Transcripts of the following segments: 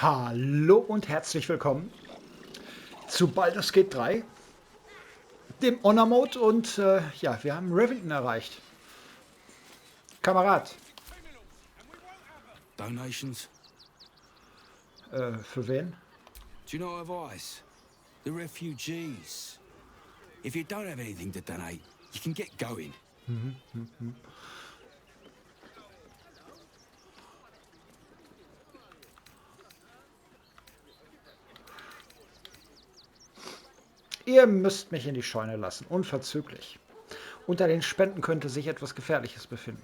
Hallo und herzlich willkommen zu Baldur's Gate 3, dem Honor Mode und ja, wir haben Rivington erreicht. Kamerad, Donations? für wen? Do you know advice? The refugees. If you don't have anything to donate, you can get going. Ihr müsst mich in die Scheune lassen, unverzüglich. Unter den Spenden könnte sich etwas Gefährliches befinden.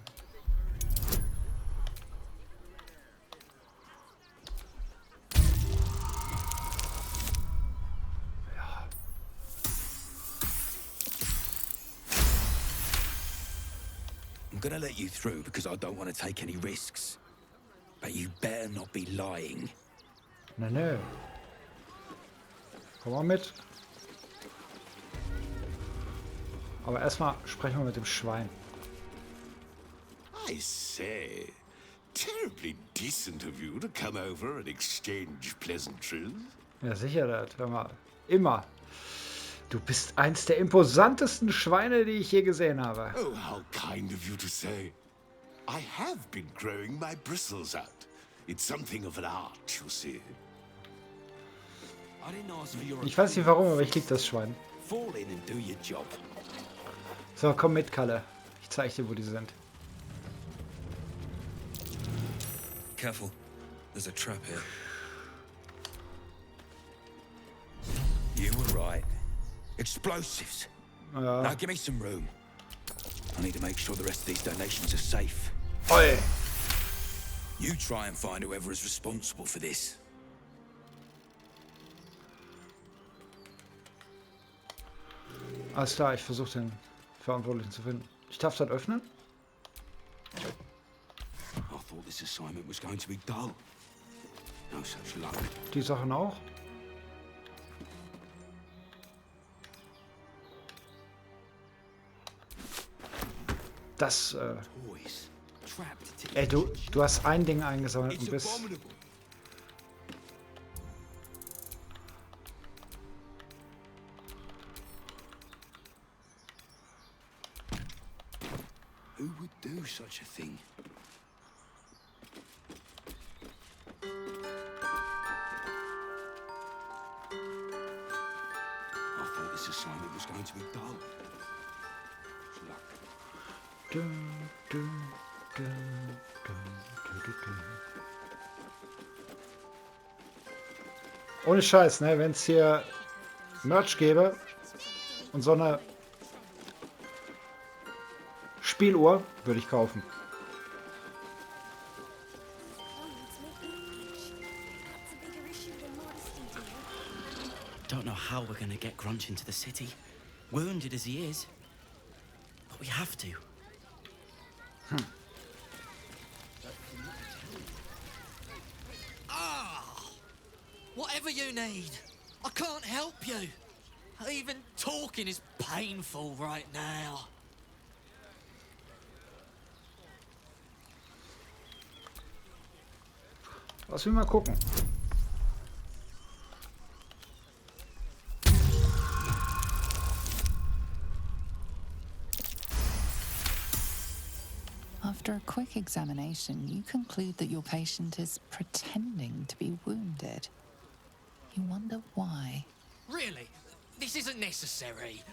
I'm gonna let you through because I don't want to take any risks. But you better not be lying. Nö. Komm mal mit. Aber erstmal sprechen wir mit dem Schwein. I say, terribly decent of you to come over and exchange pleasantries. Ja, sicher, das. Hör mal. Immer. Du bist eins der imposantesten Schweine, die ich je gesehen habe. Oh, how kind of you to say. I have been growing my bristles out. It's something of an art, you see. I didn't ask for your Ich weiß nicht warum, aber ich liebe das Schwein. fall in and do your job. So, komm mit, Kalle. Ich zeig dir, wo die sind. Careful. There's a trap here. You were right. Explosives. Ja. Now give me some room. I need to make sure the rest of these donations are safe. Oi. You try and find whoever is responsible for this. Alles klar, ich versuche den Verantwortlichen zu finden. Ich darf das öffnen? I thought this assignment was going to be dull. No such luck. Die Sachen auch? Das, Toys trapped to ey, du hast ein Ding eingesammelt und bist... abominable. Who would do such a thing? I thought this assignment was going to be dull. Such luck. Du, du, du, du, du, du, du. Ohne Scheiß, ne? Wenn es hier Merch gäbe und so eine Spieluhr, würde ich kaufen. Don't know how we're gonna get Grunch into the city, wounded as he is. But we have to. Whatever you need, I can't help you. Even talking is painful right now. Lass mich mal gucken. After a quick examination, you conclude that your patient is pretending to be wounded. You wonder why. Really? This isn't necessary.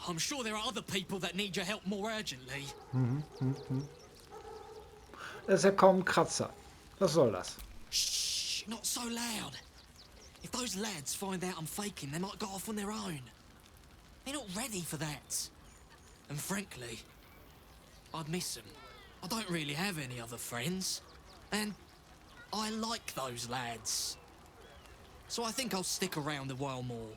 I'm sure there are other people that need your help more urgently. Das ist ja kaum ein Kratzer. Was soll das? Shh, not so loud. If those lads find out I'm faking, they might go off on their own. They're not ready for that. And frankly, I'd miss them. I don't really have any other friends. And I like those lads. So I think I'll stick around a while more.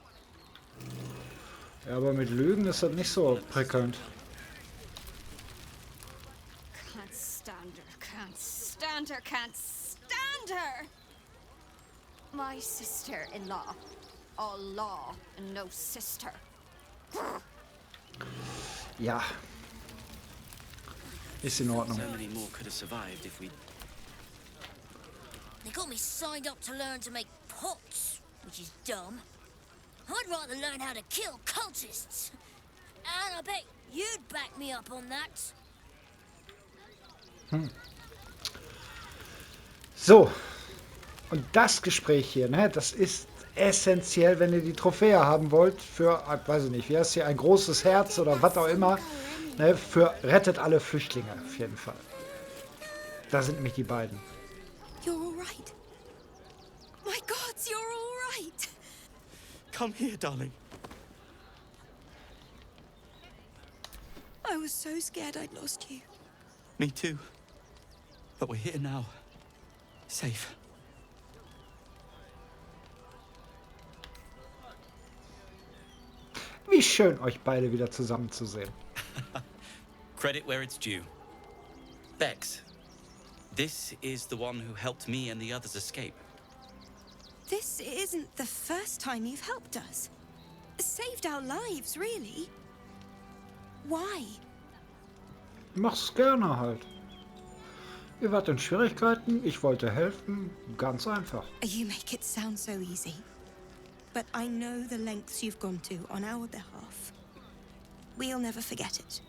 Ja, aber mit Lügen ist das nicht so prickelnd. Can't stand her, can't stand her, can't stand her! My sister-in-law. All law and no sister. Ja. Ist in Ordnung. So many more could have survived if we. They got me signed up to learn to make pots, which is dumb. I'd rather learn how to kill cultists. And I bet you'd back me up on that. So, und das Gespräch hier, ne, das ist essentiell, wenn ihr die Trophäe haben wollt, für, weiß ich nicht, wie heißt hier, ein großes Herz oder was auch immer, ne, für rettet alle Flüchtlinge, auf jeden Fall. Da sind nämlich die beiden. You're all right. My gods, you're all right. Come here, darling. I was so scared I'd lost you. Me too. But we're here now. Safe. Wie schön, euch beide wieder zusammenzusehen. Credit where it's due. Bex, this is the one who helped me and the others escape. This isn't the first time you've helped us. Saved our lives, really. Why? Mach's gerne halt. Ihr wart in Schwierigkeiten, ich wollte helfen, ganz einfach. You make it sound so easy. But I know the lengths you've gone to on our behalf. We'll never forget it.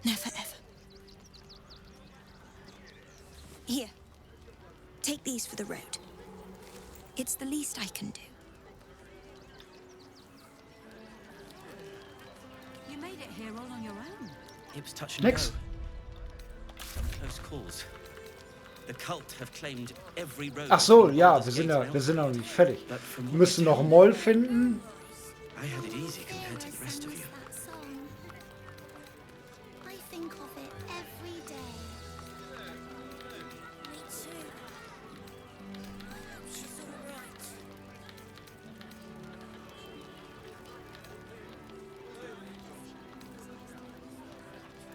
Never ever. Here. Take these for the road. It's the least I can do. You made it here all on your own. It was touch and Nix. go. Close calls. The cult have claimed every road. Ach so, between ja, Baldur's wir Gate and sind ja noch Eldergard. nicht fertig. But from Wir what müssen they noch tell Moll finden. I had it easy compared to the rest of you. That song. I think of it every day. Me too. I hope she's all right.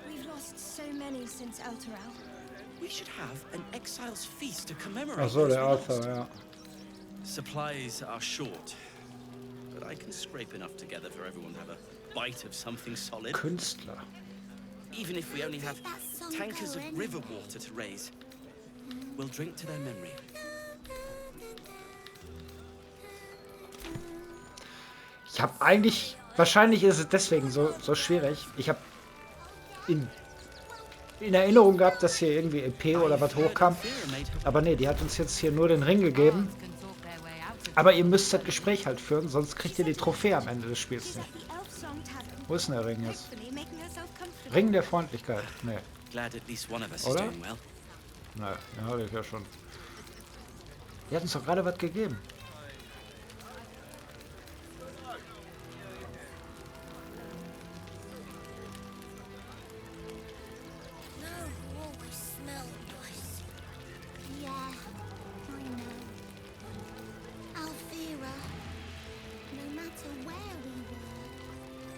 We've lost so many since Elturel. We should have an exile's feast to commemorate. Ach so, those der we Arthur, lost. ja. Supplies are short, but I can scrape enough together for everyone to have a bite of something solid. Künstler. Even if we only have tankers of river water to raise, we'll drink to their memory. Ich habe eigentlich, wahrscheinlich ist es deswegen so schwierig. Ich habe in Erinnerung gehabt, dass hier irgendwie EP oder was hochkam. Aber nee, die hat uns jetzt hier nur den Ring gegeben. Aber ihr müsst das Gespräch halt führen, sonst kriegt ihr die Trophäe am Ende des Spiels nicht. Wo ist denn der Ring jetzt? Ring der Freundlichkeit. Nee. Glad at least one of us is Oder? doing well. Nee, den habe ich ja schon. Die hat uns doch gerade was gegeben. No, you always smell nice. Yeah, I know. Alfira, no matter where we were,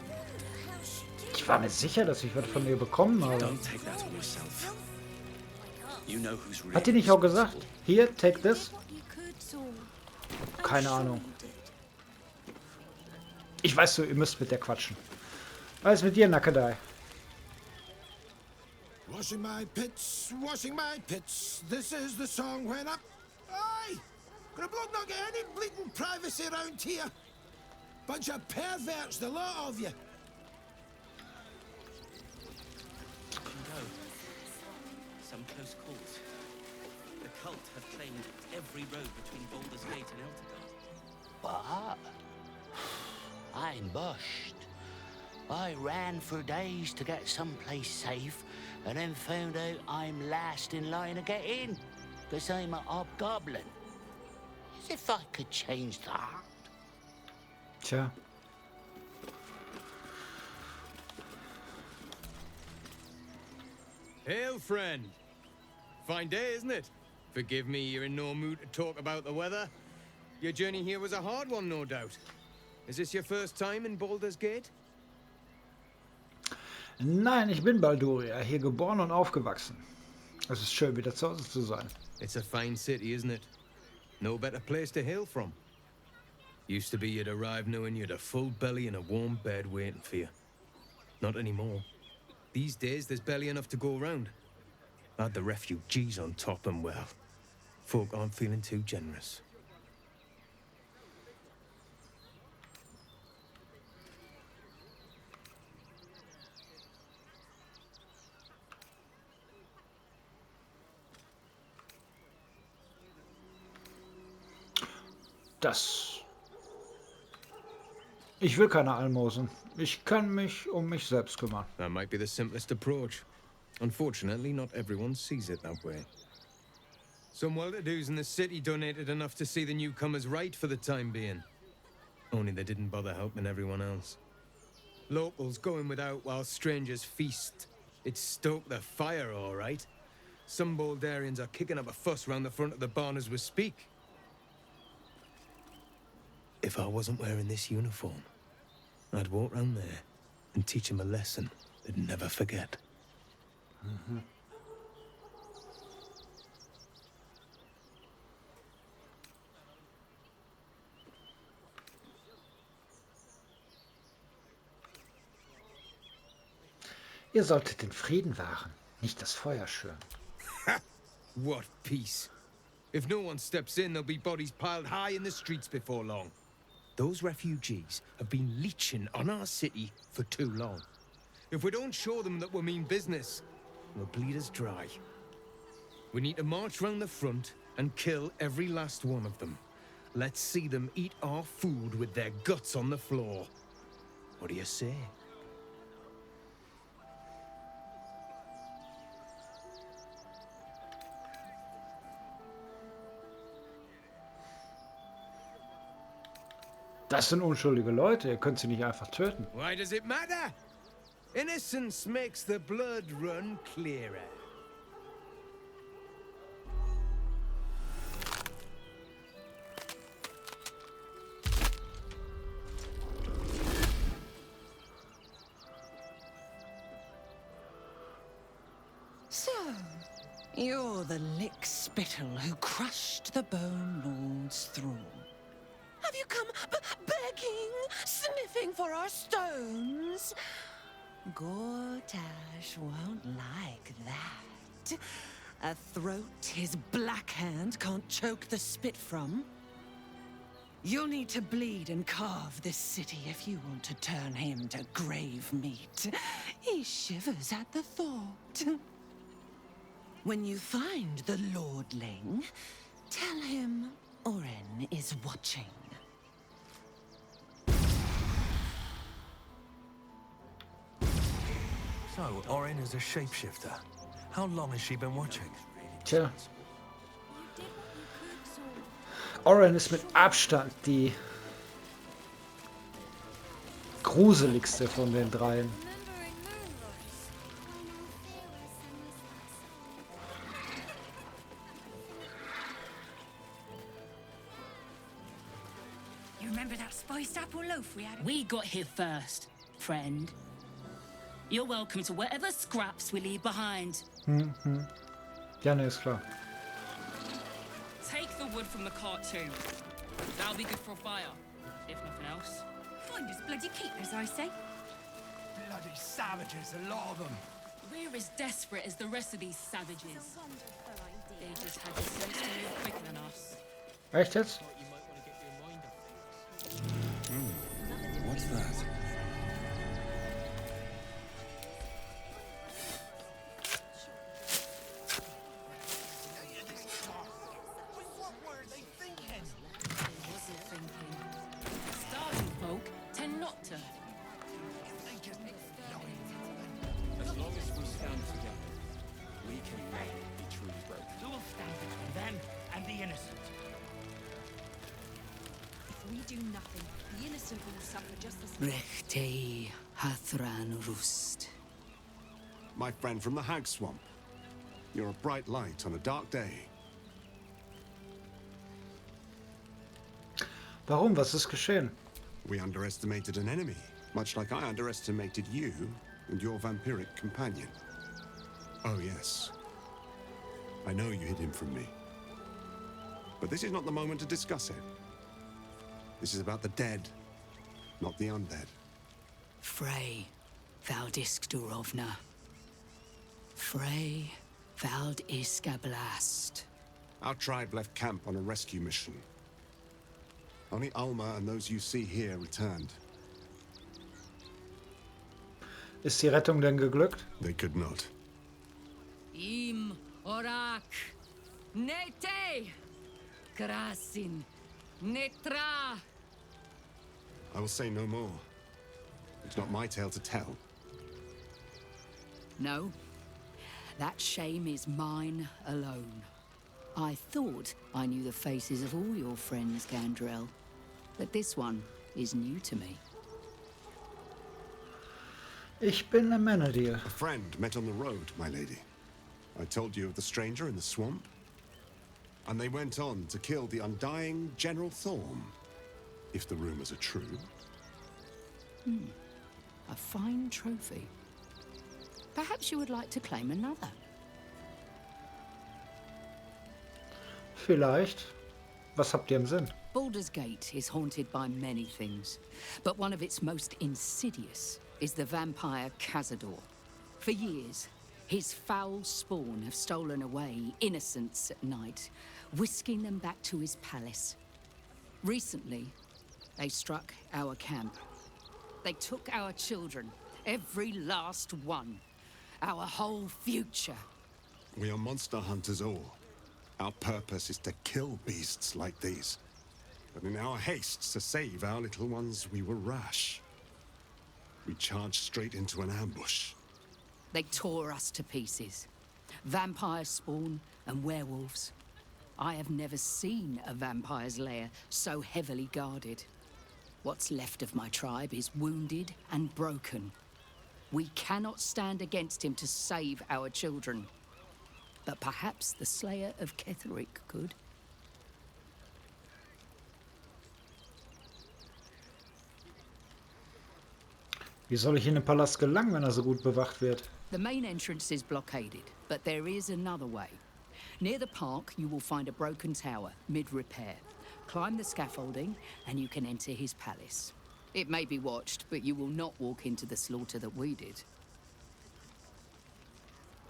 wonder how she did. Ich war mir sicher, dass ich was von ihr bekommen habe. Don't take that on yourself. You know who's really Hat die nicht auch gesagt? Hier, take this? What you could, Saul. Keine Ahnung. Ich weiß so, ihr müsst mit der quatschen. Was ist mit dir, Nackedei? Washing my pits, this is the song when up. Aye! Gonna bloke not get any bleeding privacy around here. Bunch of perverts, the lot of you. can go. Some close calls. The cult have claimed every road between Baldur's Gate and Eldergard. What? I'm bushed. I ran for days to get someplace safe, and then found out I'm last in line to get in, because I'm a hobgoblin. As if I could change that. Tja. Hail, friend. Fine day, isn't it? Forgive me, you're in no mood to talk about the weather. Your journey here was a hard one, no doubt. Is this your first time in Baldur's Gate? Nein, ich bin Baldur, hier geboren und aufgewachsen. Es ist schön, wieder zu Hause zu sein. It's a fine city, isn't it? No better place to hail from. Used to be you'd arrive knowing you'd a full belly and a warm bed waiting for you. Not anymore. These days, there's barely enough to go around. Add the refugees on top and, well, folk aren't feeling too generous. Ich will keine Almosen. Ich kann mich um mich selbst kümmern. That might be the simplest approach. Unfortunately, not everyone sees it that way. Some well-to-dos in the city donated enough to see the newcomers right for the time being. Only they didn't bother helping everyone else. Locals going without while strangers feast. It stoked the fire, all right. Some Baldurians are kicking up a fuss round the front of the barn as we speak. If I wasn't wearing this uniform, I'd walk round there and teach him a lesson they'd never forget. Mhm. Ihr solltet den Frieden wahren, nicht das Feuer schüren. What peace? If no one steps in, there'll be bodies piled high in the streets before long. Those refugees have been leeching on our city for too long. If we don't show them that we mean business, they'll bleed us dry. We need to march round the front and kill every last one of them. Let's see them eat our food with their guts on the floor. What do you say? Das sind unschuldige Leute, ihr könnt sie nicht einfach töten. Why does it matter? Innocence makes the blood run clearer. So, you're the lick-spittle who crushed the Bone Lord's thrall. Have you come begging, sniffing for our stones? Gortash won't like that. A throat his black hand can't choke the spit from. You'll need to bleed and carve this city if you want to turn him to grave meat. He shivers at the thought. When you find the Lordling, tell him Oren is watching. So, Oren is a shapeshifter. How long has she been watching? Tja. Oren ist mit Abstand die gruseligste von den dreien. You remember that spiced apple loaf we had? We got here first, friend. You're welcome to whatever scraps we leave behind. Ja, ne, ist klar. Take the wood from the cart too. That'll be good for a fire, if nothing else. Find us bloody keepers, I say. Bloody savages, a lot of them. We're as desperate as the rest of these savages. They just had the sense to move quicker than us. Echt jetzt? What's that? Starving folk tend not to. As long as we stand together, we can never be truly broken. Who will stand between them and the innocent? If we do nothing, the innocent will suffer just the same. Rechtei Hathran Rust. My friend from the Hag Swamp. You're a bright light on a dark day. Warum? Was ist geschehen? We underestimated an enemy, much like I underestimated you and your vampiric companion. Oh, yes. I know you hid him from me. But this is not the moment to discuss it. This is about the dead, not the undead. Frey Valdisk Durovna. Frey Valdiskablast. Our tribe left camp on a rescue mission. Only Alma and those you see here returned. Ist die Rettung denn geglückt? They could not. Im orak. Nete. Krasin. Netra. I will say no more. It's not my tale to tell. No. That shame is mine alone. I thought I knew the faces of all your friends, Gandrel. But this one is new to me. Ich bin a Männerdeal. A friend met on the road, my lady. I told you of the stranger in the swamp. And they went on to kill the undying General Thorm. If the rumors are true. A fine trophy. Perhaps you would like to claim another. Vielleicht. Was habt ihr im Sinn? Baldur's Gate is haunted by many things, but one of its most insidious is the vampire Cazador. For years, his foul spawn have stolen away innocents at night, whisking them back to his palace. Recently, they struck our camp. They took our children, every last one, our whole future. We are monster hunters all. Our purpose is to kill beasts like these. But in our haste to save our little ones, we were rash. We charged straight into an ambush. They tore us to pieces. Vampire spawn and werewolves. I have never seen a vampire's lair so heavily guarded. What's left of my tribe is wounded and broken. We cannot stand against him to save our children. But perhaps the Slayer of Ketheric could. Wie soll ich in den Palast gelangen, wenn er so gut bewacht wird? The main entrance is blockaded, but there is another way. Near the park, you will find a broken tower, mid-repair. Climb the scaffolding, and you can enter his palace. It may be watched, but you will not walk into the slaughter that we did.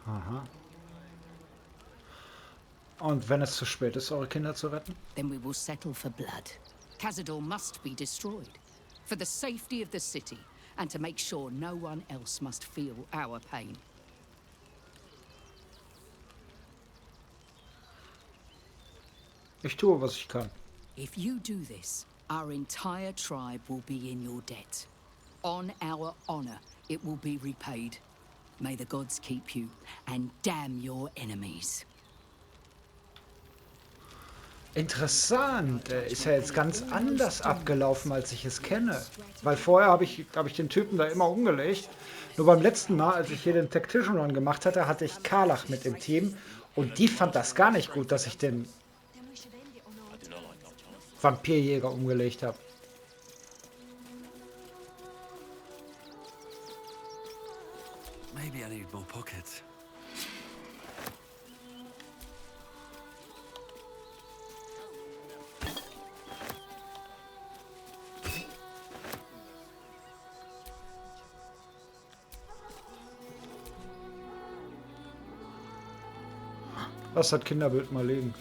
Aha. Und wenn es zu spät ist, eure Kinder zu retten? Then we will settle for blood. Cazador must be destroyed. For the safety of the city, and to make sure no one else must feel our pain. Ich tue, was ich kann. If you do this, our entire tribe will be in your debt. On our honor, it will be repaid. May the gods keep you, and damn your enemies. Interessant. Ist ja jetzt ganz anders abgelaufen, als ich es kenne. Weil vorher habe ich den Typen da immer umgelegt. Nur beim letzten Mal, als ich hier den Tactician Run gemacht hatte, hatte ich Karlach mit im Team. Und die fand das gar nicht gut, dass ich den Vampirjäger umgelegt habe. Maybe I need more pockets. Lass das Kinderbild mal liegen.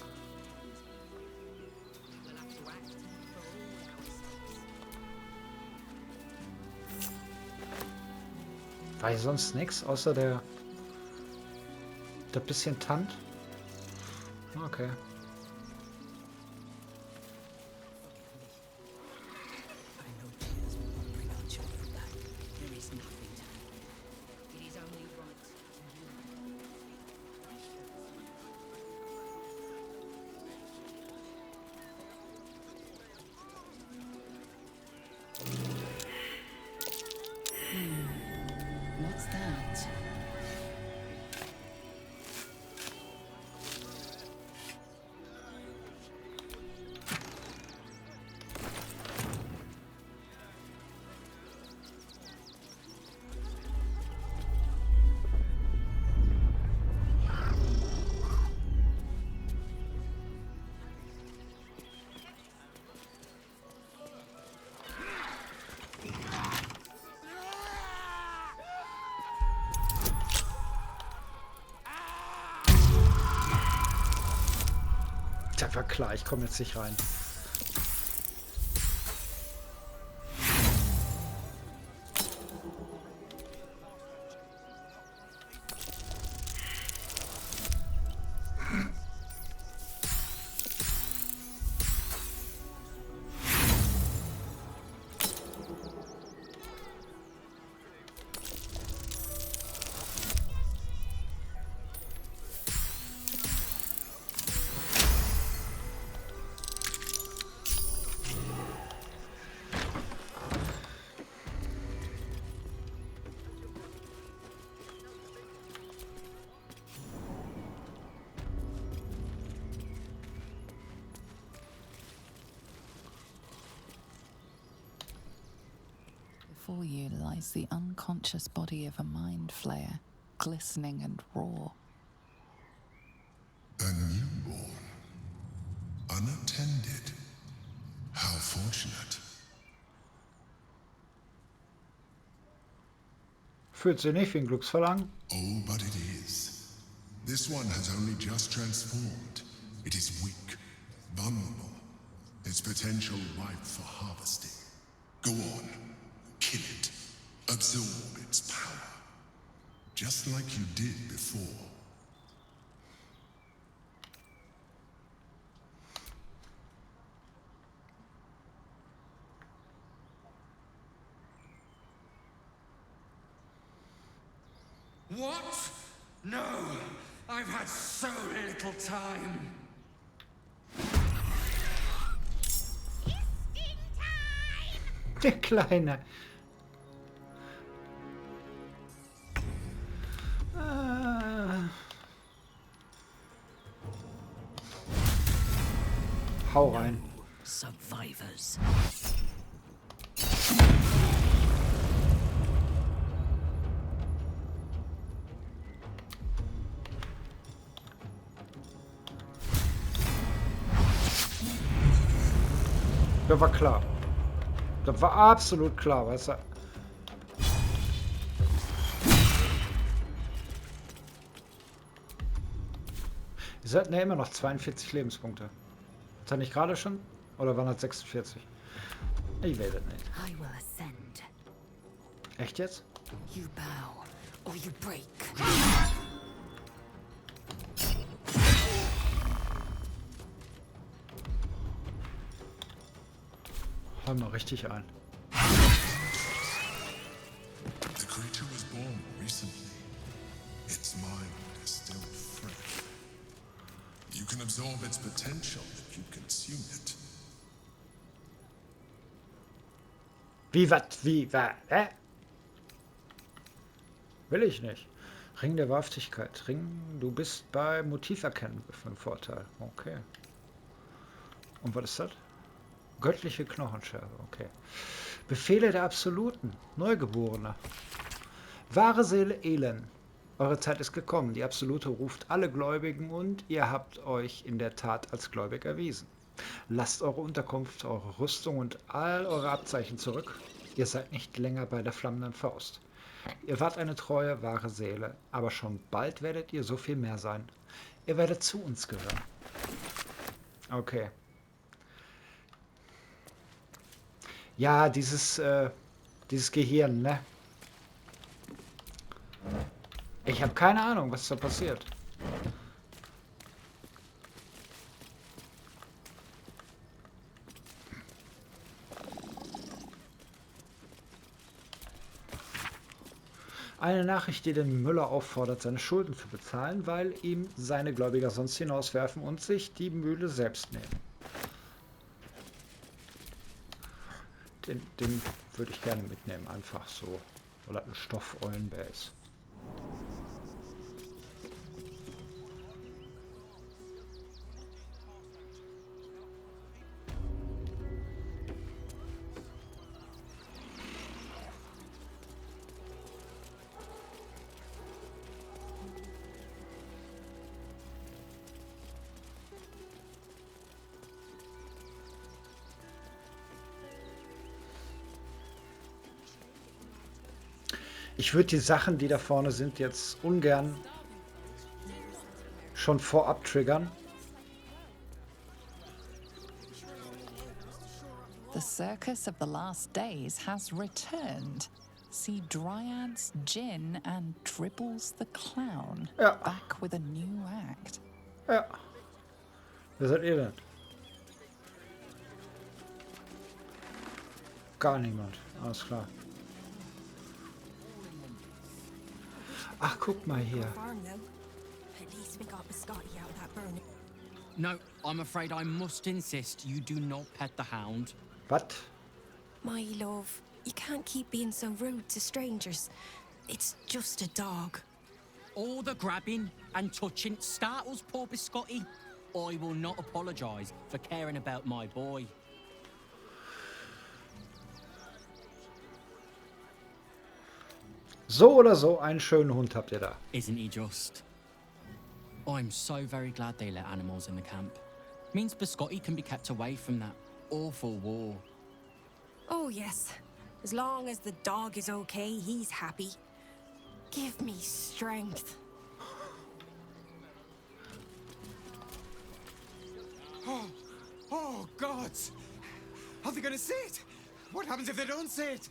War hier sonst nichts, außer der bisschen Tand? Okay. What's that? War klar, ich komme jetzt nicht rein. Before you lies the unconscious body of a mind flayer, glistening and raw. A newborn. Unattended. How fortunate. Fühlt sich nicht wie ein Glücksverlangen? Oh, but it is. This one has only just transformed. It is weak, vulnerable. Its potential ripe for harvesting. Go on. Kill it. Absorb its power. Just like you did before. What? No! I've had so little time! Der Kleine. Hau rein. Survivors. Das war klar. Das war absolut klar, weißt du. Ihr seid ja immer noch 42 Lebenspunkte. Ist er nicht gerade schon? Oder waren das 46? Ich weiß es nicht. I will ascend. Echt jetzt? You bow or you break. Hau mal richtig ein. The creature was born recently. Its mind is still fresh. You can absorb its potential if you consume it. Wie, was? Wie, was? Hä? Will ich nicht. Ring der Wahrhaftigkeit. Ring, du bist bei Motiverkennen von Vorteil. Okay. Und was ist das? Göttliche Knochenscherbe. Okay. Befehle der Absoluten. Neugeborene. Wahre Seele Elend. Eure Zeit ist gekommen. Die Absolute ruft alle Gläubigen und ihr habt euch in der Tat als gläubig erwiesen. Lasst eure Unterkunft, eure Rüstung und all eure Abzeichen zurück. Ihr seid nicht länger bei der flammenden Faust. Ihr wart eine treue, wahre Seele, aber schon bald werdet ihr so viel mehr sein. Ihr werdet zu uns gehören. Okay. Ja, dieses Gehirn, ne? Ich habe keine Ahnung, was da passiert. Eine Nachricht, die den Müller auffordert, seine Schulden zu bezahlen, weil ihm seine Gläubiger sonst hinauswerfen und sich die Mühle selbst nehmen. Den würde ich gerne mitnehmen, einfach so. Oder ein Stoff-Eulenbase. Ich würde die Sachen, die da vorne sind, jetzt ungern schon vorab triggern. The Circus of the Last Days has returned. See Dryads, Jin, and Dribbles the Clown back with a new act. Ja. Wer seid ihr denn? Gar niemand. Alles klar. Ach, guck mal hier. No, I'm afraid I must insist you do not pet the hound. What? My love, you can't keep being so rude to strangers. It's just a dog. All the grabbing and touching startles poor Biscotti. I will not apologise for caring about my boy. So oder so, einen schönen Hund habt ihr da. Isn't he just? I'm so very glad they let animals in the camp. Means Biscotti can be kept away from that awful war. Oh, yes. As long as the dog is okay, he's happy. Give me strength. Oh, gods! Are they gonna see it? What happens if they don't see it?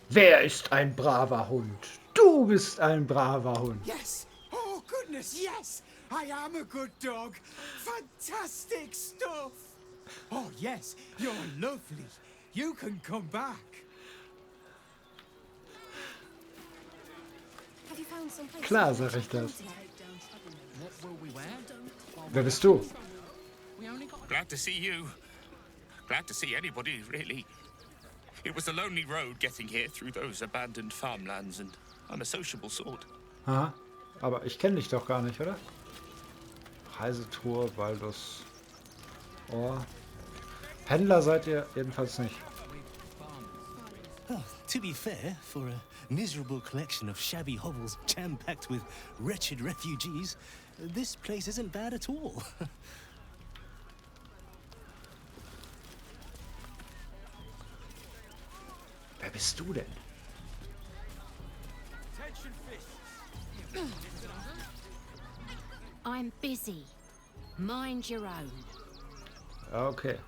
Wer ist ein braver Hund? Du bist ein braver Hund. Yes! Oh, goodness, yes! I am a good dog. Fantastic stuff! Oh, yes, you're lovely. You can come back. Have you found some place? Klar, sag ich das. Wer bist du? Glad to see you. Glad to see anybody, really. It was a lonely road getting here through those abandoned farmlands, and I'm a sociable sort. Aha. Aber ich kenne dich doch gar nicht, oder? Reisetour, Baldurs. Oh. Händler seid ihr jedenfalls nicht. Oh, to be fair, for a miserable collection of shabby hovels jam-packed with wretched refugees, this place isn't bad at all. Wer bist du denn? I'm busy. Mind your own. Ja, okay.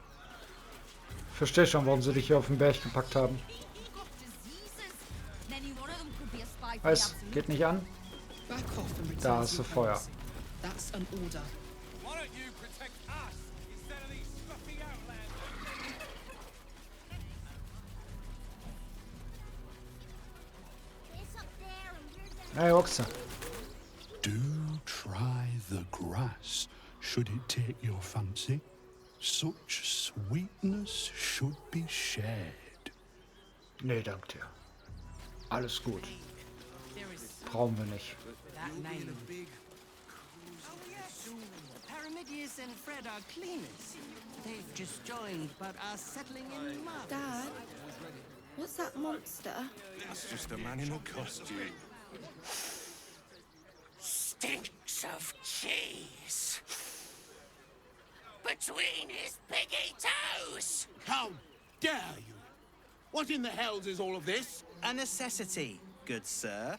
Verstehe schon, warum sie dich hier auf den Berg gepackt haben. Weiß, geht nicht an. Da hast du Feuer. That's an order. Hey, Ochse. Do try the grass, should it take your fancy. Such sweetness should be shared. Nee, dank dir. Alles gut. Brauchen wir nicht. Paramidius and Fred are cleaners. They've just joined, but are settling in mud. Dad, what's that monster? That's just a man in a costume. Stinks of cheese between his piggy toes. How dare you? What in the hells is all of this? A necessity, good sir.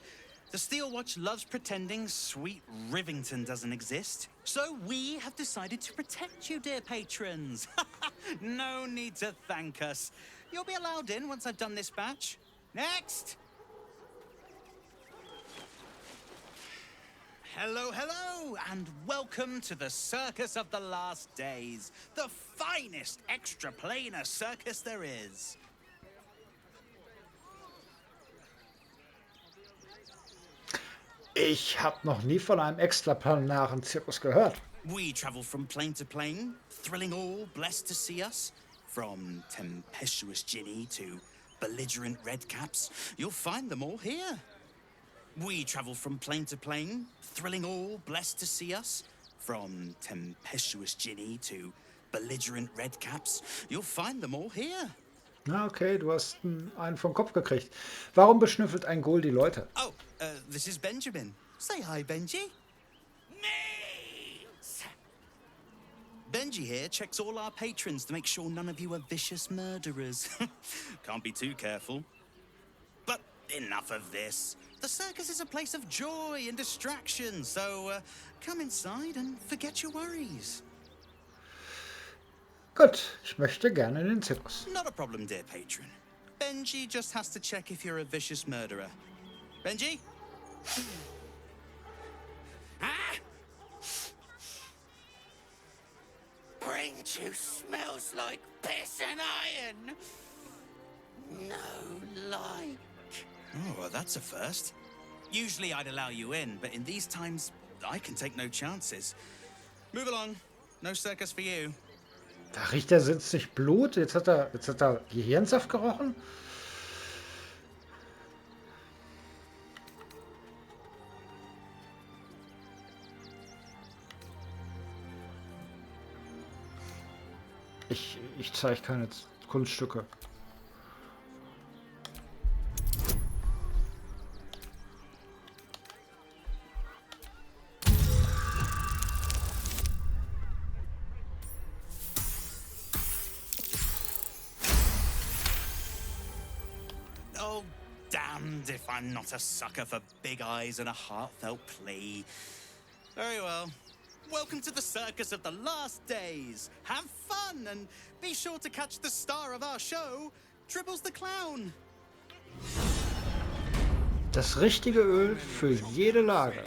The Steel Watch loves pretending sweet Rivington doesn't exist. So we have decided to protect you, dear patrons. No need to thank us. You'll be allowed in once I've done this batch. Next! Hello, hello, and welcome to the Circus of the Last Days, the finest extra-planar circus there is. Ich habe noch nie von einem extraplanaren Zirkus gehört. We travel from plane to plane, thrilling all blessed to see us. From tempestuous Ginny to belligerent redcaps, you'll find them all here. We travel from plane to plane, thrilling all blessed to see us. From tempestuous Ginny to belligerent redcaps, you'll find them all here. Na okay, du hast einen vom Kopf gekriegt. Warum beschnüffelt ein Ghoul die Leute? Oh, this is Benjamin. Say hi, Benji. Benji here checks all our patrons to make sure none of you are vicious murderers. Can't be too careful. But enough of this. The circus is a place of joy and distraction, so come inside and forget your worries. Gut, ich möchte gerne in den Zirkus. Not a problem, dear patron. Benji just has to check if you're a vicious murderer. Benji? Brain juice smells like piss and iron. No light. Oh, well, that's a first. Usually I'd allow you in, but in these times, I can take no chances. Move along. No circus for you. Da riecht er sonst nicht Blut. Jetzt hat er Gehirnsaft gerochen. Ich zeige keine Kunststücke. Oh, damned if I'm not a sucker for big eyes and a heartfelt plea. Very well. Welcome to the circus of the last days. Have fun and be sure to catch the star of our show, Tribbles the Clown. Das richtige Öl für jede Lage.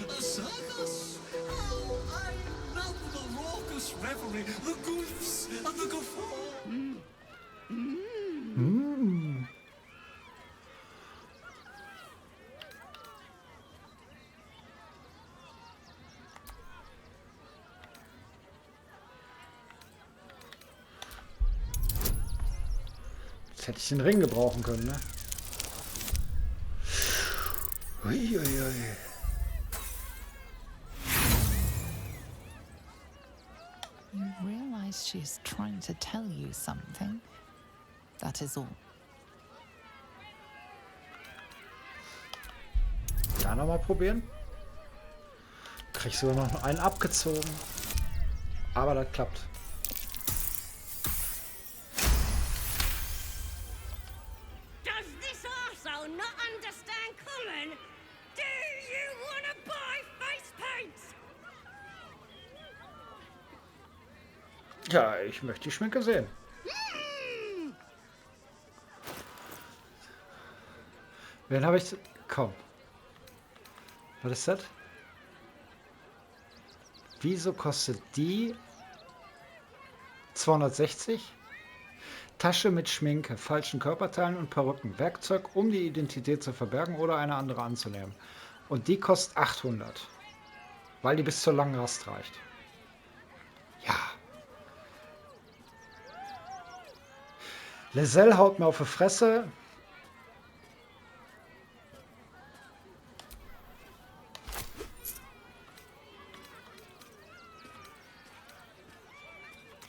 A circus? Oh, I love the raucous revelry, the goofs, and the guffaw. Jetzt hätte ich den Ring gebrauchen können, ne? Uiuiui. You realize she's trying to tell you something. That is all. Da nochmal probieren. Krieg sogar noch einen abgezogen. Aber das klappt. Does this arsehole not understand common? Do you want to buy face paints? Ja, ich möchte die Schminke sehen. Wen habe ich... Komm. Was ist das? Wieso kostet die 260? Tasche mit Schminke, falschen Körperteilen und Perücken. Werkzeug, um die Identität zu verbergen oder eine andere anzunehmen. Und die kostet 800. Weil die bis zur langen Rast reicht. Ja. Lizelle haut mir auf die Fresse.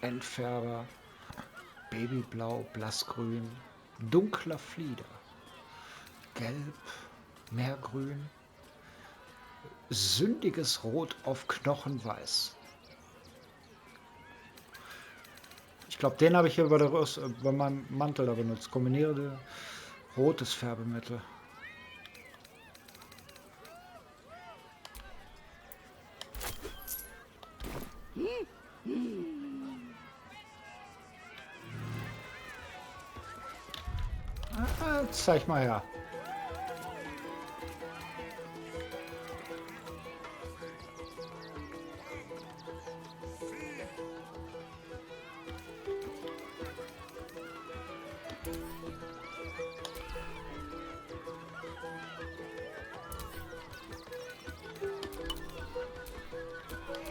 Endfärber, Babyblau, Blassgrün, dunkler Flieder, Gelb, Meergrün, sündiges Rot auf Knochenweiß. Ich glaube, den habe ich hier bei meinem Mantel da benutzt. Kombinierte rotes Färbemittel. Zeig mal her.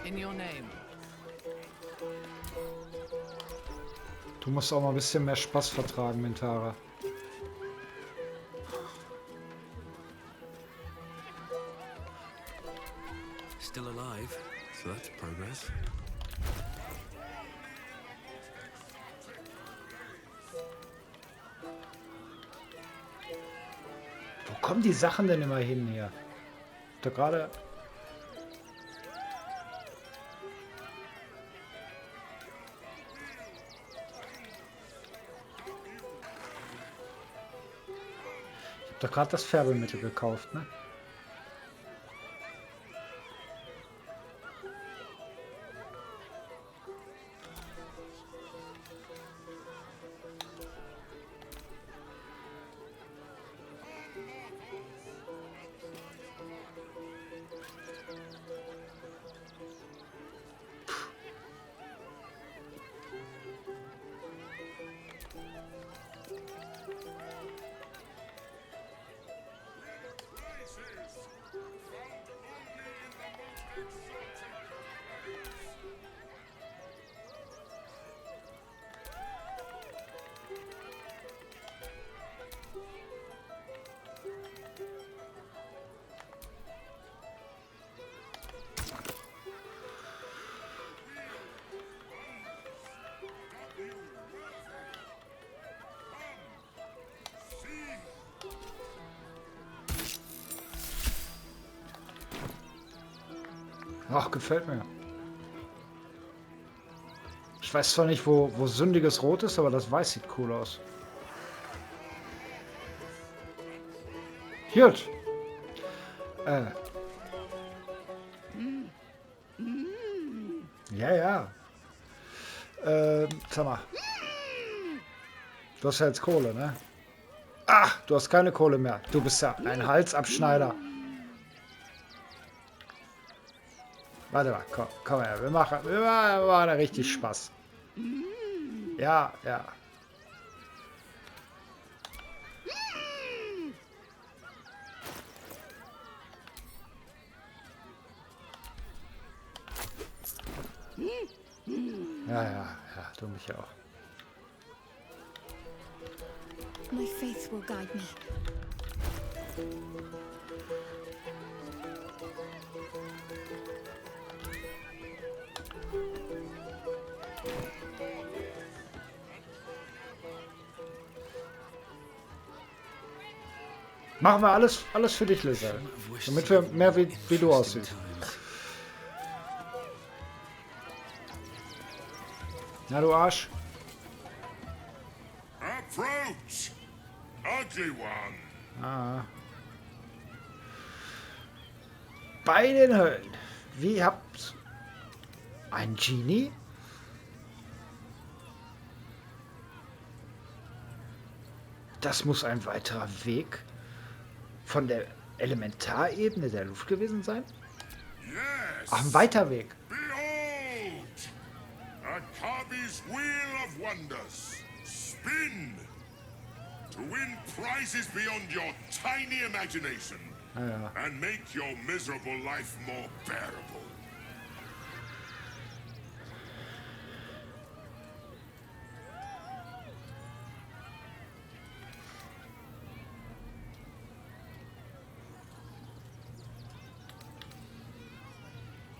In your name. Du musst auch mal ein bisschen mehr Spaß vertragen, Mintara. Still alive, so that's progress. Wo kommen die Sachen denn immer hin hier? Da gerade... Doch gerade das Färbemittel gekauft, ne? Ach, gefällt mir. Ich weiß zwar nicht, wo sündiges Rot ist, aber das Weiß sieht cool aus. Gut. Ja, ja. Sag mal. Du hast ja jetzt Kohle, ne? Ach, du hast keine Kohle mehr. Du bist ja ein Halsabschneider. Warte mal, komm her. Wir machen da richtig Spaß. Ja, ja. Ja, ja, ja, du mich auch. My faith will guide me. Machen wir alles für dich, Lisa. Damit wir mehr wie du aussiehst. Na, du Arsch. Approach, ugly one. Ah. Bei den Höllen. Wie habt... Ein Genie? Das muss ein weiterer Weg von der Elementarebene der Luft gewesen sein? Yes. Ach, ein weiter Weg. Behold! Akabi's Wheel of Wonders. Spin! To win prizes beyond your tiny imagination. Ah, ja. And make your miserable life more bearable.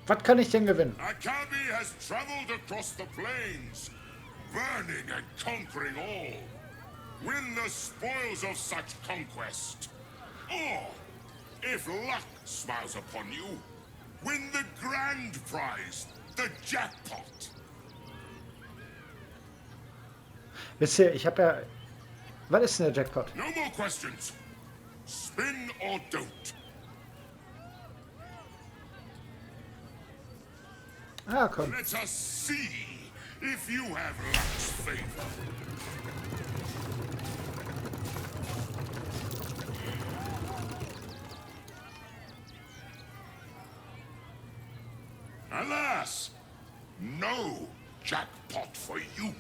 Was kann ich denn gewinnen? Akabi has traveled across the plains, burning and conquering all. Win the spoils of such conquest. Or, if luck smiles upon you, win the grand prize, the jackpot. Wisst ihr, ich habe ja... Was ist denn der Jackpot? No more questions. Spin or don't. Ah, komm. Let us see if you have luck's favor. Alas, no jackpot for you,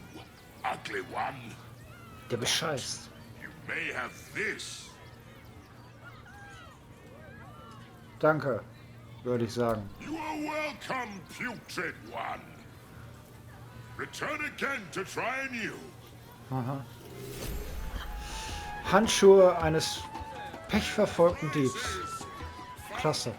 ugly one. Der bescheißt. You may have this. Danke, würde ich sagen. You are welcome, putrid one. Return again to try anew. Aha. Handschuhe eines pechverfolgten Diebs. Klasse.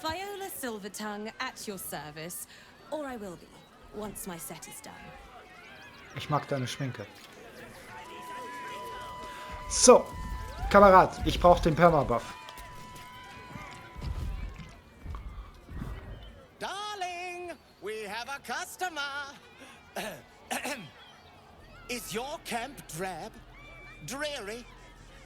Viola Silvertongue at your service, or I will be, once my set is done. Ich mag deine Schminke. So, Kamerad, ich brauche den Permabuff. Darling, we have a customer. Is your camp drab? Dreary?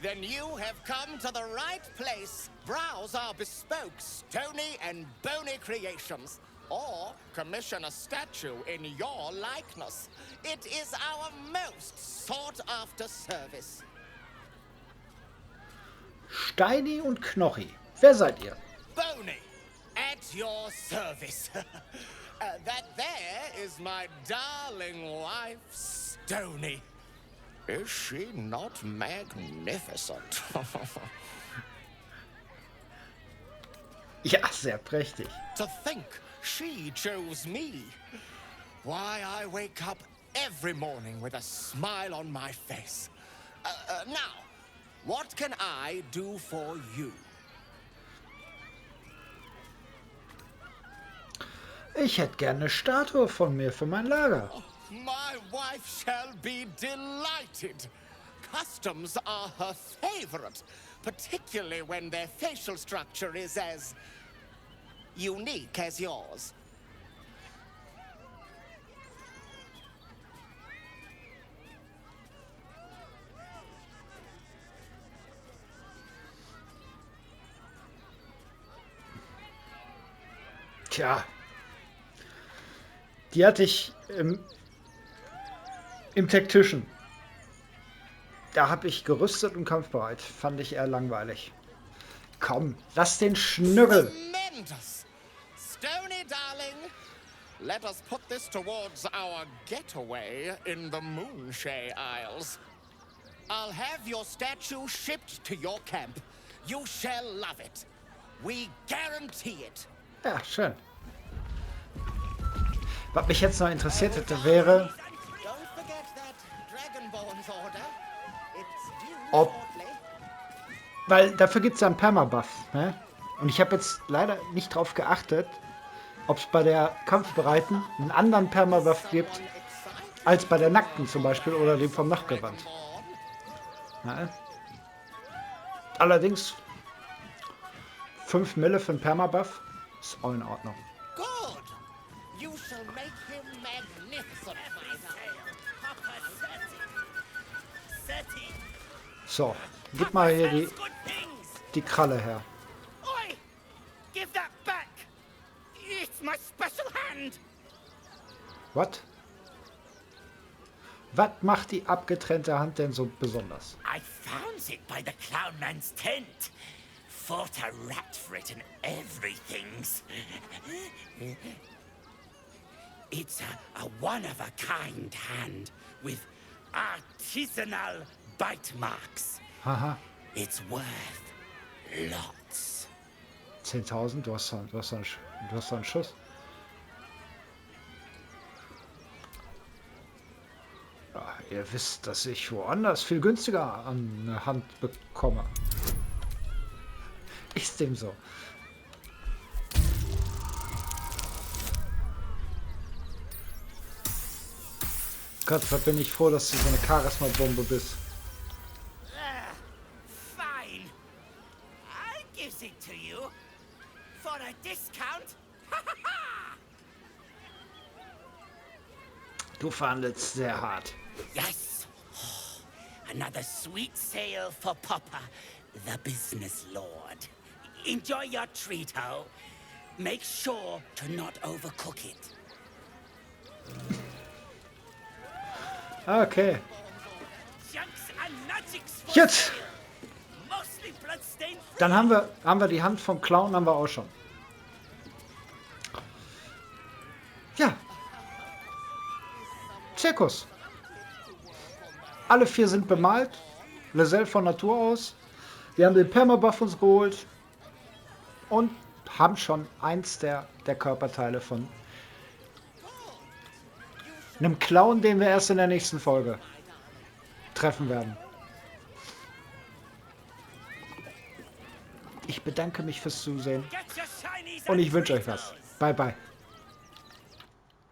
Then you have come to the right place. Browse our bespoke, stony and bony creations. Or commission a statue in your likeness. It is our most sought-after service. Steini und Knochi. Wer seid ihr? Bony, at your service. That there is my darling wife, Stony. Is she not magnificent? Ja, sehr prächtig. To think she chose me. Why, I wake up every morning with a smile on my face. Now, what can I do for you? Ich hätte gerne eine Statue von mir für mein Lager. My wife shall be delighted. Customs are her favorite, particularly when their facial structure is as unique as yours. Tja. Die hatte ich im Tactician. Da habe ich gerüstet und kampfbereit. Fand ich eher langweilig. Komm, lass den Schnürrel. Tremendous. Stony, darling, let us put this towards our getaway in the Moonshay Isles. I'll have your statue shipped to your camp. You shall love it. We guarantee it. Ja, schön. Was mich jetzt noch interessiert hätte, wäre, ob, weil dafür gibt es ja einen Permabuff, ne? Und ich habe jetzt leider nicht drauf geachtet, ob es bei der Kampfbereiten einen anderen Permabuff gibt, als bei der Nackten zum Beispiel oder dem vom Nachtgewand. Ne? Allerdings 5 Mille für einen Permabuff ist auch in Ordnung. You shall make him magnificent, my Seti. So, gib mal hier die Kralle her. Oi! Give that back! It's my special hand! What? Was macht die abgetrennte Hand denn so besonders? I found it by the Clownman's tent. Fought a rat for it and everything's. It's a one-of-a-kind hand with artisanal bite marks. Haha. It's worth lots. 10.000? Du hast einen Schuss. Ja, ihr wisst, dass ich woanders viel günstiger an eine Hand bekomme. Ist dem so. Gott, da bin ich froh, dass du so eine Charisma-Bombe bist. Fine. I'll give it to you for a discount. Du verhandelst sehr hart. Yes. Another sweet sale for Papa, the business lord. Enjoy your treat, ho. Make sure to not overcook it. Okay. Jetzt. Dann haben wir die Hand vom Clown haben wir auch schon. Ja. Zirkus. Alle 4 sind bemalt. Lizelle von Natur aus. Wir haben den Permabuff uns geholt. Und haben schon eins der Körperteile von einem Clown, den wir erst in der nächsten Folge treffen werden. Ich bedanke mich fürs Zusehen und ich wünsche euch was. Bye, bye.